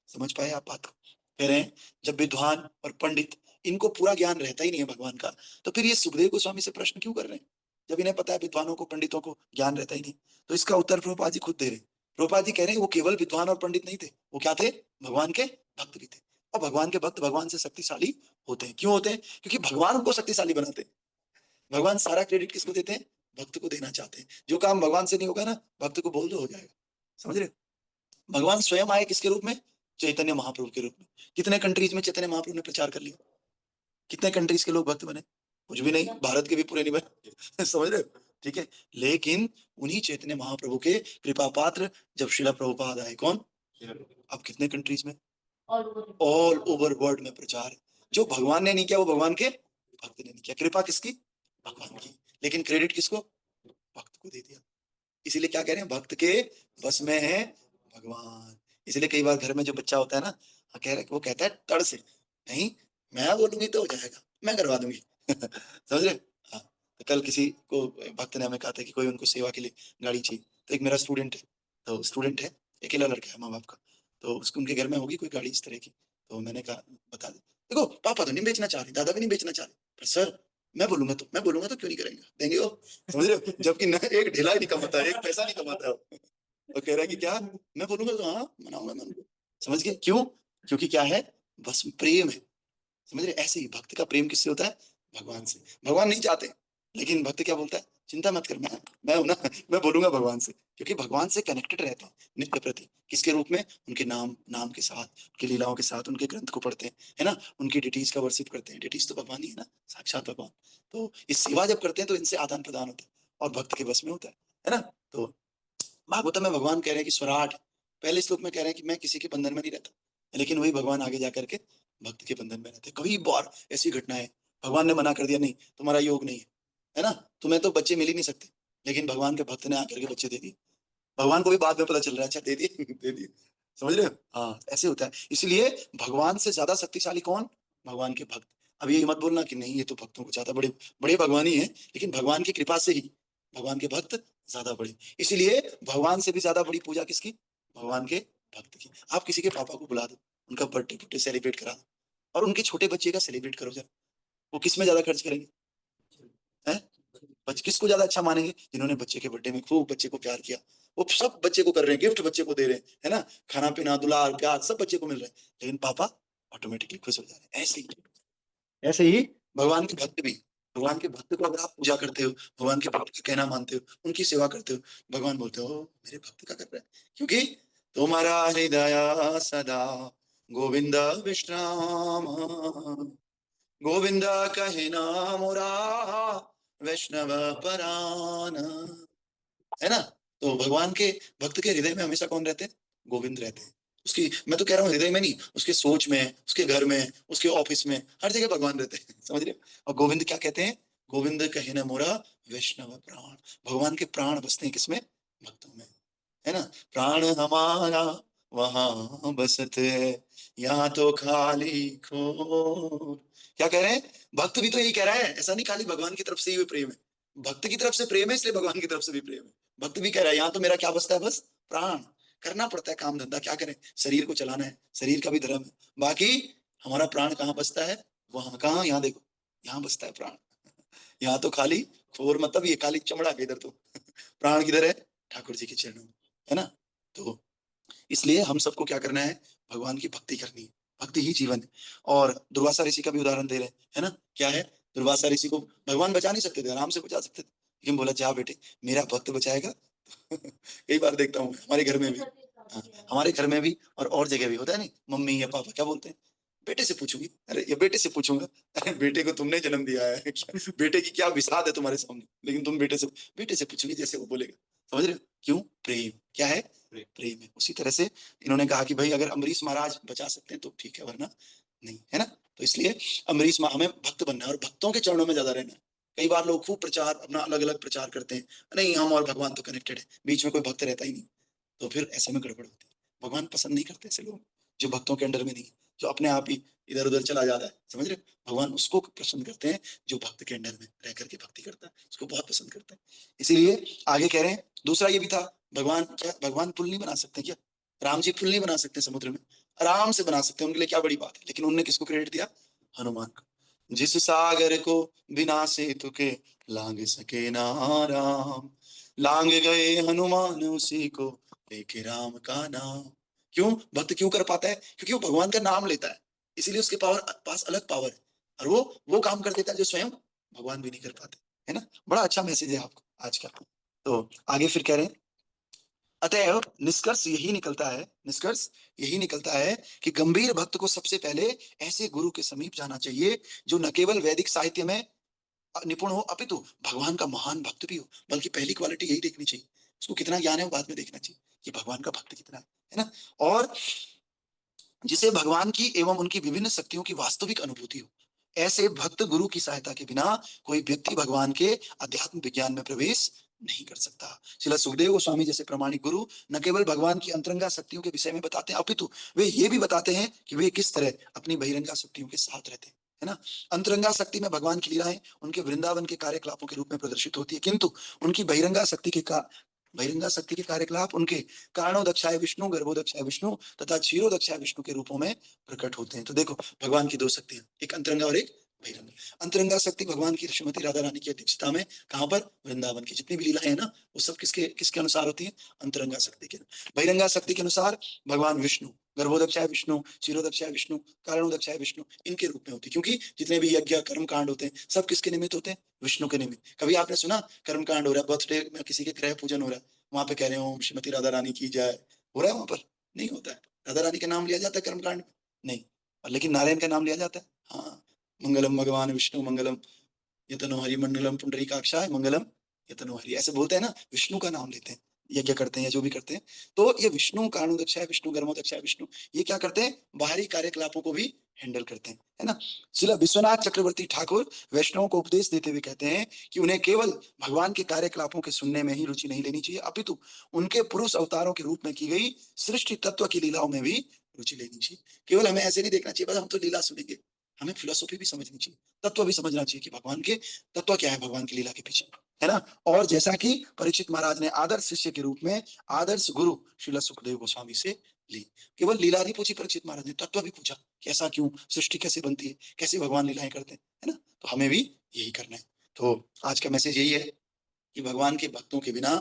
समझ पाए आप बात को? कह रहे हैं जब विद्वान और पंडित इनको पूरा ज्ञान रहता ही नहीं है भगवान का, तो फिर ये सुखदेव गोस्वामी से प्रश्न क्यों कर रहे हैं? जब इन्हें पता है विद्वानों को पंडितों को ज्ञान रहता ही नहीं। तो इसका उत्तर प्रभुपाद जी खुद दे रहे हैं। प्रभुपाद जी कह रहे हैं वो केवल विद्वान और पंडित नहीं थे, वो क्या थे? भगवान के भक्त भी थे। और भगवान के भक्त भगवान से शक्तिशाली होते हैं। क्यों होते हैं? क्योंकि भगवान उनको शक्तिशाली बनाते हैं। भगवान सारा क्रेडिट किसको देते हैं? भक्त को देना चाहते हैं। जो काम भगवान से नहीं होगा ना, भक्त को बोल दो हो जाएगा। समझ रहे? भगवान स्वयं आए किसके रूप में? चैतन्य महाप्रभु के रूप में। कितने कंट्रीज में चैतन्य महाप्रभु ने प्रचार कर लिया? कितने कंट्रीज के लोग भक्त बने? कुछ भी नहीं, भारत के भी पूरे नहीं बने। समझ रहे हो? ठीक है, लेकिन उन्हीं चैतन्य महाप्रभु के कृपा पात्र जब शिला प्रभुपाद आए, कौन? अब कितने कंट्रीज में? ऑल ओवर वर्ल्ड में प्रचार है। जो भगवान ने नहीं किया वो भगवान के भक्त ने नहीं किया। कृपा किसकी? भगवान की। लेकिन क्रेडिट किसको? भक्त को दे दिया। इसीलिए क्या कह रहे हैं? भक्त के बस में है भगवान। इसलिए कई बार घर में जो बच्चा होता है ना, कह रहे वो कहता है तड़ से, नहीं मैं बोलूंगी तो हो जाएगा, मैं करवा दूंगी। समझ रहे? हाँ। तो कल किसी को भक्त ने हमें कहा था कि कोई उनको सेवा के लिए गाड़ी चाहिए। तो एक मेरा स्टूडेंट है, तो स्टूडेंट है, अकेला लड़का है माँ बाप का, तो उसको उनके घर में होगी कोई गाड़ी इस तरह की। तो मैंने कहा बता दे। देखो पापा तो नहीं बेचना चाह रहे, दादा भी नहीं बेचना चाह रहे, पर सर मैं बोलूंगा तो क्यों नहीं करेंगे, देंगे वो। समझ रहे हो? जबकि न एक ढेला ही नहीं कमाता है, एक पैसा नहीं कमाता है वो। तो कह रहा है कि क्या मैं बोलूंगा तो हाँ मनाऊंगा मैं उनको। समझ गए क्यों? क्योंकि क्या है? बस प्रेम है। समझ रहे? ऐसे ही भक्त का प्रेम किससे होता है? भगवान से। भगवान नहीं चाहते, लेकिन भक्त क्या बोलता है? चिंता मत कर, मैं हूं ना, मैं बोलूंगा भगवान से। क्योंकि भगवान से कनेक्टेड रहते हैं नित्य प्रति। किसके रूप में? उनके नाम के साथ, उनकी लीलाओं के साथ, उनके ग्रंथ को पढ़ते हैं, है ना, उनकी डिटीज का वर्शिप करते हैं। डिटीज तो भगवान ही है ना, साक्षात भगवान। तो इस सेवा जब करते हैं तो इनसे आदान प्रदान होता है और भक्त के बस में होता है ना। तो भागवतम में भगवान कह रहे हैं कि स्वराट, पहले श्लोक में कह रहे हैं कि मैं किसी के बंधन में नहीं रहता, लेकिन वही भगवान आगे जाकर के भक्त के बंधन में रहते। कभी बार ऐसी घटनाएं भगवान ने मना कर दिया, नहीं तुम्हारा योग नहीं है ना, तुम्हें तो बच्चे मिल ही नहीं सकते, लेकिन भगवान के भक्त ने आकर के बच्चे दे दिए। भगवान को भी बाद में पता चल रहा है, अच्छा दे दिए दे दिए। समझ रहे हो? हाँ, ऐसे होता है। इसलिए भगवान से ज्यादा शक्तिशाली कौन? भगवान के भक्त। अब ये मत बोलना कि नहीं ये तो भक्तों को ज्यादा बड़े बड़े भगवान ही है, लेकिन भगवान की कृपा से ही भगवान के भक्त ज्यादा बड़े। इसीलिए भगवान से भी ज्यादा बड़ी पूजा किसकी? भगवान के भक्त की। आप किसी के पापा को बुला दो, उनका बर्थडे बर्थडे सेलिब्रेट करा दो, और उनके छोटे बच्चे का सेलिब्रेट करो जरा, वो किस में ज्यादा खर्च करेंगे? हैं? किसको ज्यादा अच्छा मानेंगे? जिन्होंने बच्चे के बर्थडे में खूब बच्चे को प्यार किया। वो सब बच्चे को कर रहे हैं, गिफ्ट बच्चे को दे रहे हैं, है ना, खाना पीना दुलार प्यार सब बच्चे को मिल रहा है, लेकिन पापा ऑटोमेटिकली खुश हो जा रहे हैं। ऐसे ही भगवान के भक्त भी, भगवान के भक्त को अगर आप पूजा करते हो, भगवान के भक्त का कहना मानते हो, उनकी सेवा करते हो, भगवान बोलते हो मेरे भक्त का कर रहा है, क्योंकि तुम्हारा हृदय सदा गोविंद विश्राम, गोविंद कहे ना मोरा वैष्णव परान, है ना। तो भगवान के भक्त के हृदय में हमेशा कौन रहते हैं? गोविंद रहते हैं। उसकी, मैं तो कह रहा हूँ हृदय में नहीं, उसके सोच में, उसके घर में, उसके ऑफिस में, हर जगह भगवान रहते हैं। समझ रहे हो? और गोविंद क्या कहते हैं? गोविंद कहे न मोरा वैष्णव प्राण। भगवान के प्राण बसते हैं किसमें? भक्तों में, है ना। प्राण हमारा वहां बसते है, यहाँ तो खाली खोर। क्या कह रहे हैं? भक्त भी तो यही कह रहा है, ऐसा नहीं खाली भगवान की तरफ से ही प्रेम है, भक्त की तरफ से प्रेम है, इसलिए भगवान की तरफ से भी प्रेम है। भक्त भी कह रहा है यहाँ तो मेरा क्या बसता है? बस प्राण। करना पड़ता है काम धंधा, क्या करें, शरीर को चलाना है, शरीर का भी धर्म है। बाकी हमारा प्राण कहाँ बसता है? वहां। कहाँ? यहाँ देखो, यहाँ बसता है प्राण। यहाँ तो खाली खोर, मतलब ये खाली चमड़ा के इधर तो प्राण किधर है? ठाकुर जी के चरणों में, है ना। तो इसलिए हम सबको क्या करना है, भगवान की भक्ति करनी है, भक्ति ही जीवन है। और दुर्वासा ऋषि का भी उदाहरण दे रहे हैं, है ना, क्या है, दुर्वासा ऋषि को भगवान बचा नहीं सकते थे, आराम से बचा सकते थे, लेकिन बोला जा बेटे मेरा भक्त बचाएगा। कई बार देखता हूँ हमारे घर में भी, हाँ, हमारे घर में भी और जगह भी होता है, नहीं मम्मी या पापा क्या बोलते हैं, बेटे से पूछूंगी, अरे ये बेटे से पूछूंगा, अरे बेटे को तुमने जन्म दिया है, बेटे की क्या विसाद है तुम्हारे सामने, लेकिन तुम बेटे से पूछोगे जैसे वो बोलेगा, समझ रहे हो, क्यों, प्रेम, क्या है, प्रेम है। उसी तरह से इन्होंने कहा कि भाई अगर अम्बरीश महाराज बचा सकते हैं तो ठीक है, वरना नहीं, है ना। तो इसलिए हमें भक्त बनना है और भक्तों के चरणों में ज्यादा रहना है। कई बार लोग खूब प्रचार, अपना अलग अलग प्रचार करते हैं, नहीं हम और भगवान तो कनेक्टेड है, बीच में कोई भक्त रहता ही नहीं, तो फिर ऐसे में गड़बड़ होती है। भगवान पसंद नहीं करते ऐसे लोग जो भक्तों के अंडर में नहीं है, जो अपने आप ही इधर उधर चला जाता है, समझ रहे हो? भगवान उसको पसंद करते हैं जो भक्त के अंडर में रह करके भक्ति करता है, उसको बहुत पसंद करता है। इसीलिए आगे कह रहे हैं, दूसरा ये भी था, भगवान पुल नहीं बना सकते क्या, राम जी पुल नहीं बना सकते समुद्र में, आराम से बना सकते हैं, उनके लिए क्या बड़ी बात है। लेकिन उनने किसको क्रेडिट दिया, हनुमान को, जिस सागर को बिना सेतु के लांग सके ना राम, लांग गए हनुमान उसी को लेके राम का नाम। क्यों भक्त क्यों कर पाता है, क्योंकि वो भगवान का नाम लेता है, इसीलिए उसके पास अलग पावर है, और वो काम कर देता है जो स्वयं भगवान भी नहीं कर पाते, है ना। बड़ा अच्छा मैसेज है आपको आज का। तो आगे फिर कह रहे हैं, अतएव निष्कर्ष यही निकलता है कि गंभीर भक्त को सबसे पहले ऐसे गुरु के समीप जाना चाहिए जो न केवल वैदिक साहित्य में निपुण हो, अपितु भगवान का महान भक्त भी हो। बल्कि पहली क्वालिटी यही देखनी चाहिए, उसको कितना ज्ञान है वो बाद में देखना चाहिए, कि भगवान का भक्त कितना है ना। और जिसे भगवान की एवं उनकी विभिन्न शक्तियों की वास्तविक अनुभूति हो। ऐसे भक्त गुरु की सहायता के बिना कोई व्यक्ति भगवान के अध्यात्म विज्ञान में प्रवेश नहीं कर सकता। श्रील सुखदेव गोस्वामी जैसे प्रामाणिक गुरु न केवल भगवान की अंतरंगा शक्तियों के विषय में बताते हैं, अपितु वे ये भी बताते हैं कि वे किस तरह अपनी बहिरंगा शक्तियों के साथ रहते हैं, है ना। अंतरंगा शक्ति में भगवान की लीलाएं उनके वृंदावन के कार्यकलापों के रूप में प्रदर्शित होती है, किंतु उनकी बहिरंगा शक्ति के कार्यकलाप उनके कारणोदक्षाय विष्णु, गर्भोदक्षाय विष्णु तथा क्षीरोदक्षाय विष्णु के रूपों में प्रकट होते हैं। तो देखो भगवान की दो शक्तियां, एक अंतरंगा और एक बहिरंगा। अंतरंगा शक्ति भगवान की श्रीमती राधा रानी की अध्यक्षता में, कहां पर, वृंदावन की जितनी भी लीलाएं है ना, वो सब किसके किसके अनुसार होती है, अंतरंगा शक्ति के। बहिरंगा शक्ति के अनुसार भगवान विष्णु, गर्भोदक्षाय विष्णु, क्षीरोदक्षाय विष्णु, कारणोदक्षाय विष्णु, इनके रूप में होती है। क्योंकि जितने भी यज्ञ कर्म कांड होते हैं सब किसके निमित्त होते हैं, विष्णु के निमित्त। कभी आपने सुना कर्म कांड हो रहा है, बर्थडे में किसी के ग्रह पूजन हो रहा है, वहां पे कह रहे हो श्रीमती राधा रानी की जय, हो रहा है वहां पर, नहीं होता है। राधा रानी का नाम लिया जाता है कर्मकांड में, नहीं। और लेकिन नारायण का नाम लिया जाता है, हाँ, मंगलम भगवान विष्णु मंगलम यतनो हरि मंडलम पुंडरीकाक्षाय मंगलम यतनो हरि, ऐसे बोलते हैं ना, विष्णु का नाम लेते हैं, यज्ञ करते हैं या जो भी करते हैं। तो ये विष्णु, कारणोदक्षाय विष्णु, गर्मोदक्षाय विष्णु, ये क्या करते हैं, बाहरी कार्यकलापों को भी हैंडल करते हैं, है ना। श्रील विश्वनाथ चक्रवर्ती ठाकुर वैष्णवों को उपदेश देते हुए कहते हैं कि उन्हें केवल भगवान के कार्यकलापों के सुनने में ही रुचि नहीं लेनी चाहिए, अपितु उनके पुरुष अवतारों के रूप में की गई सृष्टि तत्व की लीलाओं में भी रुचि लेनी चाहिए। केवल हमें ऐसे नहीं देखना चाहिए बस हम तो लीला सुनेंगे, हमें फिलोसॉफी भी समझनी चाहिए, तत्व भी समझना चाहिए कि भगवान के तत्व क्या है, भगवान की लीला के पीछे, है ना। और जैसा कि परीक्षित महाराज ने आदर्श शिष्य के रूप में आदर्श गुरु श्रील सुखदेव गोस्वामी से ली, केवल लीला नहीं पूछी परीक्षित महाराज ने, तत्व भी पूछा, कैसा क्यों, सृष्टि कैसे बनती है, कैसे भगवान लीलाएं करते हैं, है ना। तो हमें भी यही करना है। तो आज का मैसेज यही है कि भगवान के भक्तों के बिना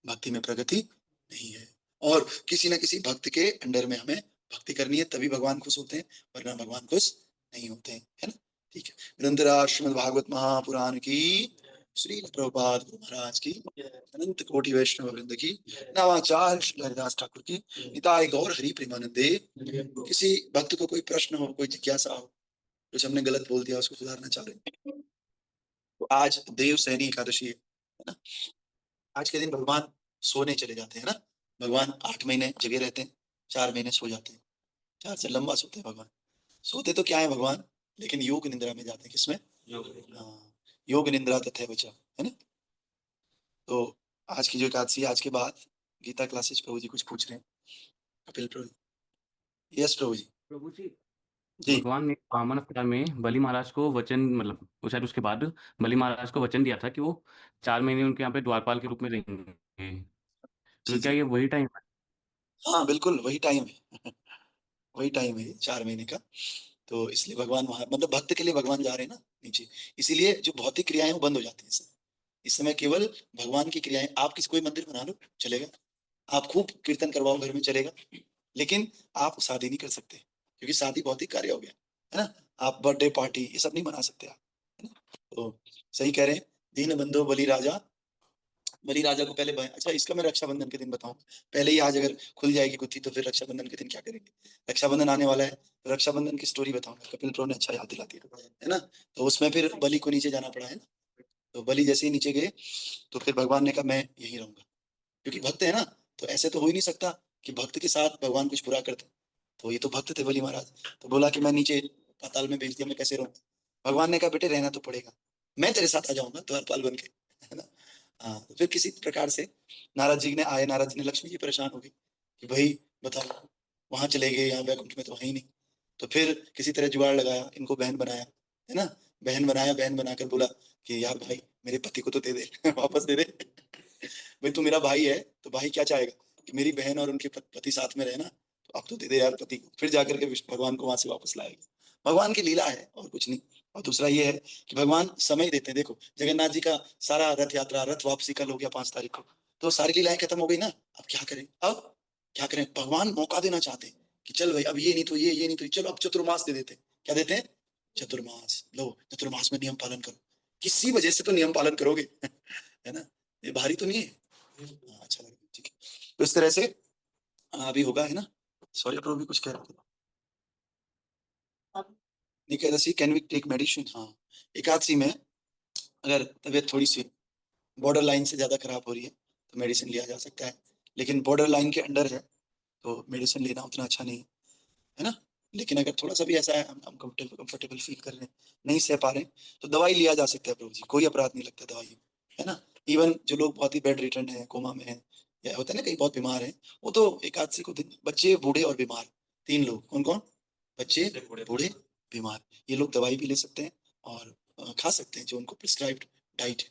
भक्ति में प्रगति नहीं है, और किसी ना किसी भक्त के अंडर में हमें भक्ति करनी है, तभी भगवान खुश होते हैं, वरना भगवान खुश नहीं होते हैं, है ना। ठीक है, ग्रंथराज श्रीमद् भागवत महापुराण की, श्री प्रभुपाद गुरु महाराज की, अनंत कोटि वैष्णव वृंद की, नवाचार्य श्री हरिदास ठाकुर की, निताय गौर हरि प्रेमानंदे। किसी भक्त को कोई प्रश्न हो, कोई जिज्ञासा हो, कुछ हमने गलत बोल दिया उसको सुधारना चाह रहे हैं, तो आज देव सैनी एकादशी है ना। आज के दिन भगवान सोने चले जाते हैं ना, भगवान 8 महीने जगे रहते हैं, 4 महीने सो जाते हैं, 4 से लंबा सोते हैं भगवान। सोते तो क्या है भगवान, लेकिन योग निद्रा में जाते हैं, किसमें, हाँ, योग निद्रा तथा बचा, है ना। तो आज की जो एकादशी, आज के बाद गीता क्लासेस प्रभु जी कुछ पूछ रहे हैं, कपिल प्रभु। यस प्रभु जी। प्रभु जी, जी भगवान ने वामन अवतार में बलि महाराज को वचन, मतलब वो शायद उसके बाद बलि महाराज को वचन दिया था कि वो 4 महीने उनके यहाँ पे द्वारपाल के रूप में रहेंगे। जी तो क्या जी, ये वही टाइम है? हाँ बिल्कुल वही टाइम है। वही टाइम है 4 महीने का। तो इसलिए भगवान वहां, मतलब भक्त के लिए भगवान जा रहे हैं ना नीचे, इसीलिए जो भौतिक क्रियाएं हैं वो बंद हो जाती हैं इस समय। इस समय केवल भगवान की क्रियाएं, आप किसी कोई मंदिर बना लो चलेगा, आप खूब कीर्तन करवाओ घर में चलेगा, लेकिन आप शादी नहीं कर सकते, क्योंकि शादी बहुत ही कार्य हो गया है ना। आप बर्थडे पार्टी ये सब नहीं मना सकते आप, है ना। तो सही कह रहे हैं, दीन बंधु बलि राजा। बलि राजा को पहले अच्छा इसका मैं रक्षाबंधन के दिन बताऊंगा। पहले ही आज अगर खुल जाएगी गुत्थी तो फिर रक्षाबंधन के दिन क्या करेंगे। रक्षाबंधन आने वाला है, तो रक्षाबंधन की स्टोरी बताऊंगा। कपिल प्रो ने अच्छा याद दिला दिया, है ना। तो उसमें फिर बलि को नीचे जाना पड़ा, है ना। तो बलि जैसे ही नीचे गए तो फिर भगवान ने कहा मैं यहीं रहूंगा, क्योंकि भक्त है ना। तो ऐसे तो हो ही नहीं सकता कि भक्त के साथ भगवान कुछ बुरा करते। तो ये तो भक्त थे बलि महाराज। तो बोला कि मैं नीचे पाताल में भेज दिया, मैं कैसे रहूं। भगवान ने कहा बेटे रहना तो पड़ेगा, मैं तेरे साथ आ जाऊंगा द्वारपाल बन के, है ना। हाँ, तो फिर किसी प्रकार से नारद जी ने आए, नारद जी ने, लक्ष्मी जी परेशान हो गई कि भाई बताओ वहां चले गए, यहाँ वैकुंठ में तो है ही नहीं। तो फिर किसी तरह जुगाड़ लगाया, इनको बहन बनाया, है ना। बहन बनाया, बहन बनाकर बोला कि यार भाई मेरे पति को तो दे दे वापस दे दे भाई तू मेरा भाई है तो भाई क्या चाहेगा कि मेरी बहन और उनके पति साथ में रहे ना, तो अब तो दे दे यार पति को। फिर जाकर के भगवान को वहां से वापस लाएगा। भगवान की लीला है और कुछ नहीं। और दूसरा ये है कि भगवान समय देते हैं। देखो जगन्नाथ जी का सारा रथ यात्रा, रथ वापसी कल हो गया 5 तारीख को, तो सारी लीलाएं खत्म हो गई ना। अब क्या करें, अब क्या करें। भगवान मौका देना चाहते हैं कि चल भाई अब ये नहीं तो ये नहीं तो ये, चलो अब चतुर्मास दे देते हैं। क्या देते हैं, चतुर्मास। लो चतुर्मास में नियम पालन करो, किसी वजह से तो नियम पालन करोगे है ना। ये भारी तो नहीं है। हाँ, अच्छा लगा, ठीक है। तो इस तरह से अभी होगा, है ना। सॉरी प्रभु भी कुछ कह रहे थे। Ekadashi can we take medicine. हाँ, एकादशी में अगर तबीयत थोड़ी सी बॉर्डर लाइन से ज्यादा खराब हो रही है तो मेडिसिन लिया जा सकता है, लेकिन बॉर्डर लाइन के अंडर है तो मेडिसिन लेना उतना अच्छा नहीं है ना। लेकिन अगर थोड़ा सा भी ऐसा है, हम कंफर्टेबल फील कर रहे हैं, नहीं सह पा रहे हैं, तो दवाई लिया जा सकता है प्रभु जी, कोई अपराध नहीं लगता दवाई, है ना। इवन जो लोग बहुत ही बेड रिटर्न है, कोमा में है, या होता है ना कहीं बहुत बीमार है, वो तो एकादशी को दिन, बच्चे बूढ़े और बीमार, 3 लोग, कौन कौन, बच्चे बूढ़े बीमार, ये लोग दवाई भी ले सकते हैं और खा सकते हैं जो उनको प्रिस्क्राइब्ड डाइट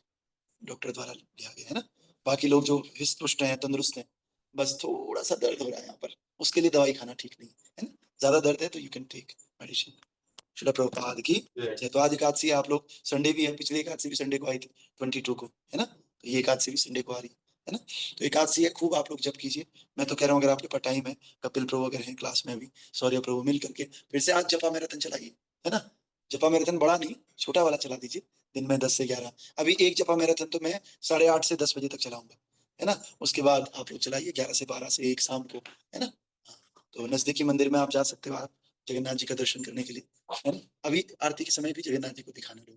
डॉक्टर द्वारा लिया गया है ना। बाकी लोग जो हिस्ट पुष्ट हैं, तंदुरुस्त हैं, बस थोड़ा सा दर्द हो रहा है यहाँ पर, उसके लिए दवाई खाना ठीक नहीं है ना। ज्यादा दर्द है तो you can take medicine. Srila Prabhupada की जय। तो आज एकादशी है, आप लोग, संडे भी है, पिछली एकादशी भी संडे को आई थी 22 को, है ना। तो ये एकादशी भी संडे को आ रही है ना। तो एकादशी है, खूब आप लोग जप कीजिए। मैं तो कह रहा हूँ अगर आपके पास टाइम है, कपिल प्रभु अगर हैं क्लास में भी, सौर्य प्रभु मिल करके फिर से आज जपा मैराथन चलाइए, है ना। जपा मैराथन बड़ा नहीं, छोटा वाला चला दीजिए, दिन में 10 से 11। अभी एक जपा मैराथन तो मैं 8:30 से 10 बजे तक चलाऊंगा, है ना। उसके बाद आप लोग चलाइए 11 से 12 से 1 शाम को, है ना। तो नजदीकी मंदिर में आप जा सकते हो, आप जगन्नाथ जी का दर्शन करने के लिए, है ना। अभी आरती के समय भी जगन्नाथ जी को दिखाने लोग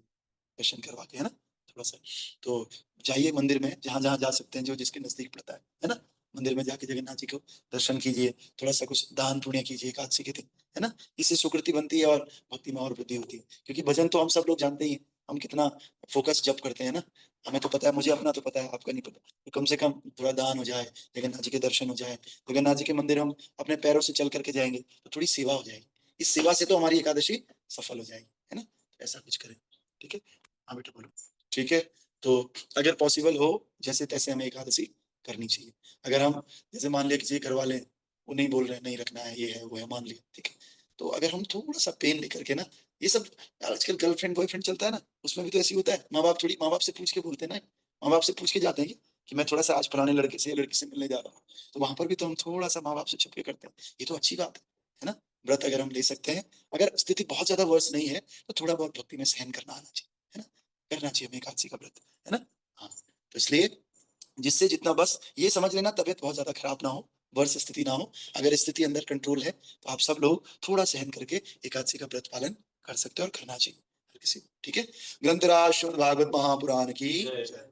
दर्शन करवा के, है ना, थोड़ा सा। तो जाइए मंदिर में, जहां जहां जा सकते हैं, जो जिसके नजदीक पड़ता है ना। मंदिर में जाके जगन्नाथ जी को दर्शन कीजिए, थोड़ा सा कुछ दान पुण्य कीजिए एकादशी के दिन, है ना। इससे सुकृति बनती है और भक्ति में और वृद्धि होती है। क्योंकि भजन तो हम सब लोग जानते ही हैं, हम कितना फोकस जब करते हैं ना। हमें तो पता है, मुझे अपना तो पता है, आपका नहीं पता। तो कम से कम थोड़ा दान हो जाए, जगन्नाथ जी के दर्शन हो जाए, जगन्नाथ जी के मंदिर हम अपने पैरों से चल करके जाएंगे तो थोड़ी सेवा हो जाएगी। इस सेवा से तो हमारी एकादशी सफल हो जाएगी, है ना। तो ऐसा कुछ करें, ठीक है। हाँ बेटा बोलो, ठीक है। तो अगर पॉसिबल हो जैसे तैसे हमें एकादशी करनी चाहिए। अगर हम जैसे मान लिया किसी घर वाले वो नहीं बोल रहे नहीं रखना है, ये है वो है, मान लिया, ठीक है। तो अगर हम थोड़ा सा पेन लेकर के ना, ये सब आजकल गर्लफ्रेंड बॉयफ्रेंड चलता है ना, उसमें भी तो ऐसी होता है। माँ बाप से पूछ के बोलते हैं ना, माँ बाप से पूछ के जाते हैं कि मैं थोड़ा सा आज फलाने लड़के से लड़की से मिलने जा रहा हूँ, तो वहां पर भी तो हम थोड़ा सा माँ बाप से छुप के करते हैं। ये तो अच्छी बात है ना। व्रत अगर हम ले सकते हैं, अगर स्थिति बहुत ज्यादा वर्ष नहीं है तो थोड़ा बहुत भक्ति में सहन करना आना चाहिए, है ना। करना चाहिए हमें एकादशी का व्रत, है ना। हाँ, तो इसलिए जिससे जितना, बस ये समझ लेना तबियत बहुत ज्यादा खराब ना हो, वर्ष स्थिति ना हो। अगर स्थिति अंदर कंट्रोल है तो आप सब लोग थोड़ा सहन करके एकादशी का व्रत पालन कर सकते हो और करना चाहिए हर किसी को, ठीक है। ग्रंथराज श्रीमद् भागवत महापुराण की जय।